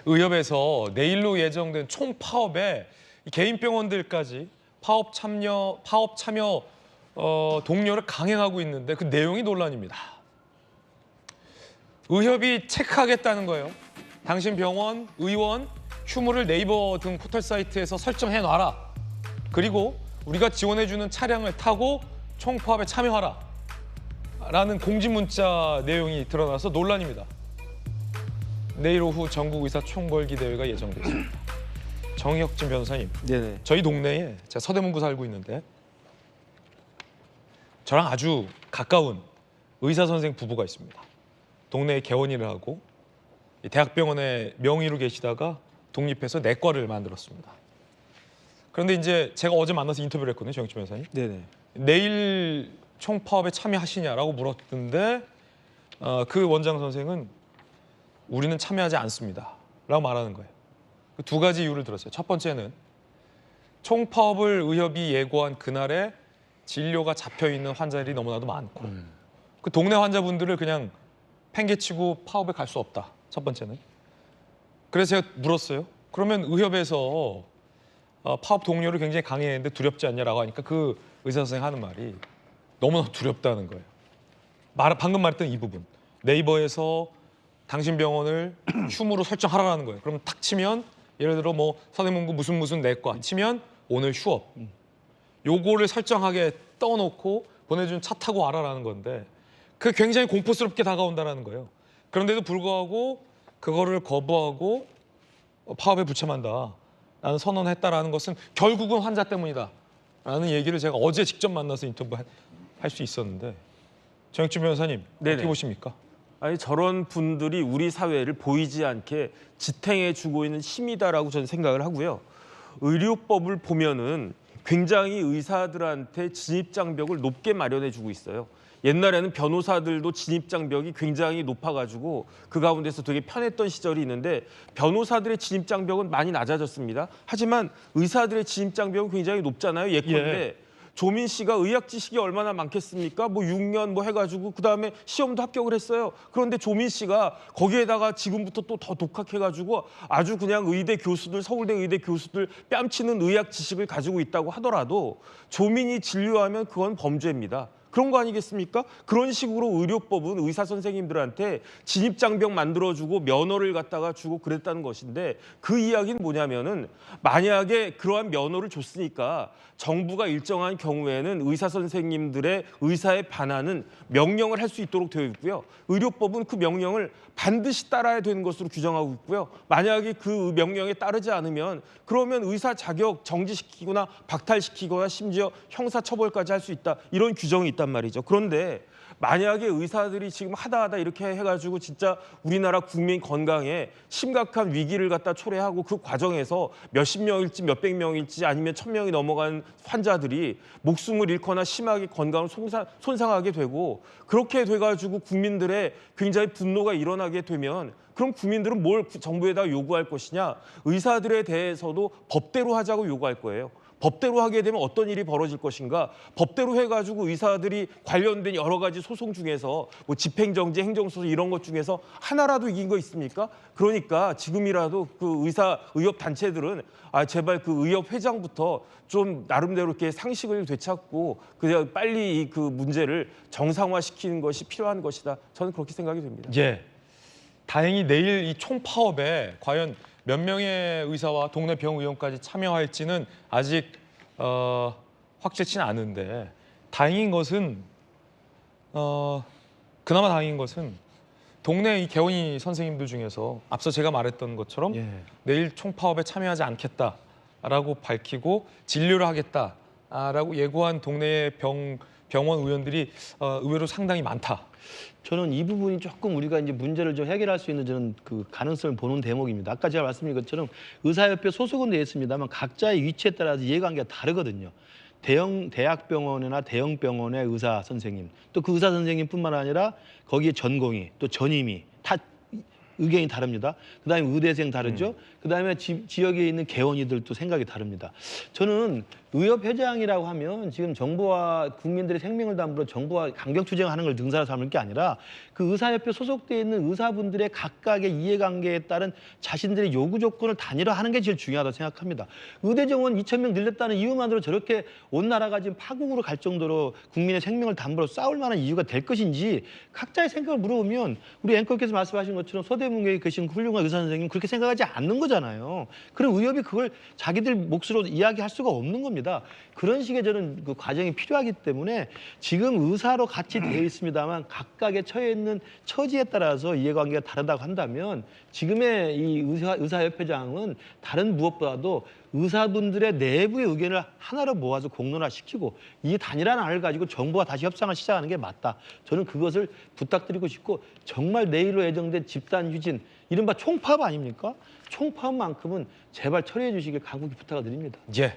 의협에서 내일로 예정된 총 파업에 개인 병원들까지 파업 참여 독려를 강행하고 있는데 그 내용이 논란입니다. 의협이 체크하겠다는 거예요. 당신 병원, 의원, 휴무를 네이버 등 포털 사이트에서 설정해 놔라. 그리고 우리가 지원해주는 차량을 타고 총파업에 참여하라. 라는 공지 문자 내용이 드러나서 논란입니다. 내일 오후 전국의사 총궐기 대회가 예정돼 있습니다. 정혁진 변호사님, 네네. 저희 동네에 제가 서대문구 살고 있는데 저랑 아주 가까운 의사 선생 부부가 있습니다. 동네에 개원일을 하고 대학병원에 명의로 계시다가 독립해서 내과를 만들었습니다. 그런데 이제 제가 어제 만나서 인터뷰를 했거든요, 정혁진 변호사님. 네네. 내일 총파업에 참여하시냐라고 물었는데 그 원장 선생은 우리는 참여하지 않습니다 라고 말하는 거예요. 두 가지 이유를 들었어요. 첫 번째는 총파업을 의협이 예고한 그날에 진료가 잡혀있는 환자들이 너무나도 많고 그 동네 환자분들을 그냥 팽개치고 파업에 갈 수 없다. 첫 번째는. 그래서 제가 물었어요. 그러면 의협에서 파업 동료를 굉장히 강행했는데 두렵지 않냐라고 하니까 그 의사 선생님 하는 말이 너무나 두렵다는 거예요. 방금 말했던 이 부분. 네이버에서 당신 병원을 휴무로 설정하라는 거예요. 그럼 탁 치면 예를 들어 뭐 서대문구 무슨 내과 치면 오늘 휴업. 요거를 설정하게 떠놓고 보내준 차 타고 와라라는 건데 그게 굉장히 공포스럽게 다가온다는 거예요. 그런데도 불구하고 그거를 거부하고 파업에 불참한다라는 선언을 했다라는 것은 결국은 환자 때문이다라는 얘기를 제가 어제 직접 만나서 인터뷰할 수 있었는데 정혁진 변호사님 네네. 어떻게 보십니까? 아니 저런 분들이 우리 사회를 보이지 않게 지탱해주고 있는 힘이다라고 저는 생각을 하고요. 의료법을 보면은 굉장히 의사들한테 진입장벽을 높게 마련해주고 있어요. 옛날에는 변호사들도 진입장벽이 굉장히 높아가지고 그 가운데서 되게 편했던 시절이 있는데 변호사들의 진입장벽은 많이 낮아졌습니다. 하지만 의사들의 진입장벽은 굉장히 높잖아요. 예컨대 조민 씨가 의학 지식이 얼마나 많겠습니까? 뭐 6년 뭐 해가지고 그다음에 시험도 합격을 했어요. 그런데 조민 씨가 거기에다가 지금부터 또 더 독학해가지고 아주 그냥 의대 교수들, 서울대 의대 교수들 뺨치는 의학 지식을 가지고 있다고 하더라도 조민이 진료하면 그건 범죄입니다. 그런 거 아니겠습니까? 그런 식으로 의료법은 의사 선생님들한테 진입장벽 만들어주고 면허를 갖다가 주고 그랬다는 것인데 그 이야기는 뭐냐면은 만약에 그러한 면허를 줬으니까 정부가 일정한 경우에는 의사 선생님들의 의사에 반하는 명령을 할 수 있도록 되어 있고요. 의료법은 그 명령을 반드시 따라야 되는 것으로 규정하고 있고요. 만약에 그 명령에 따르지 않으면 그러면 의사 자격 정지시키거나 박탈시키거나 심지어 형사처벌까지 할 수 있다. 이런 규정이 있단 말이죠. 그런데 만약에 의사들이 지금 하다 이렇게 해가지고 진짜 우리나라 국민 건강에 심각한 위기를 갖다 초래하고 그 과정에서 몇십 명일지 몇백 명일지 아니면 1000명이 넘어간 환자들이 목숨을 잃거나 심하게 건강을 손상하게 되고 그렇게 돼가지고 국민들의 굉장히 분노가 일어나게 되면 그럼 국민들은 뭘 정부에다 요구할 것이냐? 의사들에 대해서도 법대로 하자고 요구할 거예요. 법대로 하게 되면 어떤 일이 벌어질 것인가? 법대로 해가지고 의사들이 관련된 여러 가지 소송 중에서 뭐 집행정지, 행정소송 이런 것 중에서 하나라도 이긴 거 있습니까? 그러니까 지금이라도 그 의협 단체들은 제발 그 의협 회장부터 좀 나름대로 이렇게 상식을 되찾고 그냥 빨리 그 문제를 정상화시키는 것이 필요한 것이다. 저는 그렇게 생각이 됩니다. 예. 다행히 내일 이 총파업에 과연 몇 명의 의사와 동네 병의원까지 참여할지는 아직 확실치는 않은데 다행인 것은 그나마 다행인 것은 동네 이 개원이 선생님들 중에서 앞서 제가 말했던 것처럼 내일 총파업에 참여하지 않겠다라고 밝히고 진료를 하겠다라고 예고한 동네의 병원 의원들이 의외로 상당히 많다. 저는 이 부분이 조금 우리가 이제 문제를 좀 해결할 수 있는 저는 그 가능성을 보는 대목입니다. 아까 제가 말씀드린 것처럼 의사협회 소속은 되어 있습니다만 각자의 위치에 따라서 이해관계가 다르거든요. 대학병원이나 대형 병원의 의사 선생님, 또 그 의사 선생님뿐만 아니라 거기에 전공의, 또 전임의 다 의견이 다릅니다. 그다음에 의대생 다르죠. 그다음에 지역에 있는 개원이들도 생각이 다릅니다. 저는 의협회장이라고 하면 지금 정부와 국민들의 생명을 담보로 정부와 강경 투쟁하는 걸 등산을 삼는 게 아니라 그 의사협회 소속돼 있는 의사분들의 각각의 이해관계에 따른 자신들의 요구 조건을 단일화하는 게 제일 중요하다고 생각합니다. 의대 정원 2,000명 늘렸다는 이유만으로 저렇게 온 나라가 지금 파국으로 갈 정도로 국민의 생명을 담보로 싸울 만한 이유가 될 것인지 각자의 생각을 물어보면 우리 앵커께서 말씀하신 것처럼 서대문교에 계신 훌륭한 의사 선생님 그렇게 생각하지 않는 거잖아요. 그럼 의협이 그걸 자기들 몫으로 이야기할 수가 없는 겁니다. 그런 식의 저는 그 과정이 필요하기 때문에 지금 의사로 같이 되어 있습니다만 각각의 처해 있는 처지에 따라서 이해관계가 다르다고 한다면 지금의 이 의사협회장은 다른 무엇보다도 의사분들의 내부의 의견을 하나로 모아서 공론화시키고 이 단일한 안을 가지고 정부가 다시 협상을 시작하는 게 맞다. 저는 그것을 부탁드리고 싶고 정말 내일로 예정된 집단 휴진, 이른바 총파업 아닙니까? 총파업만큼은 제발 처리해 주시길 간곡히 부탁을 드립니다. 예.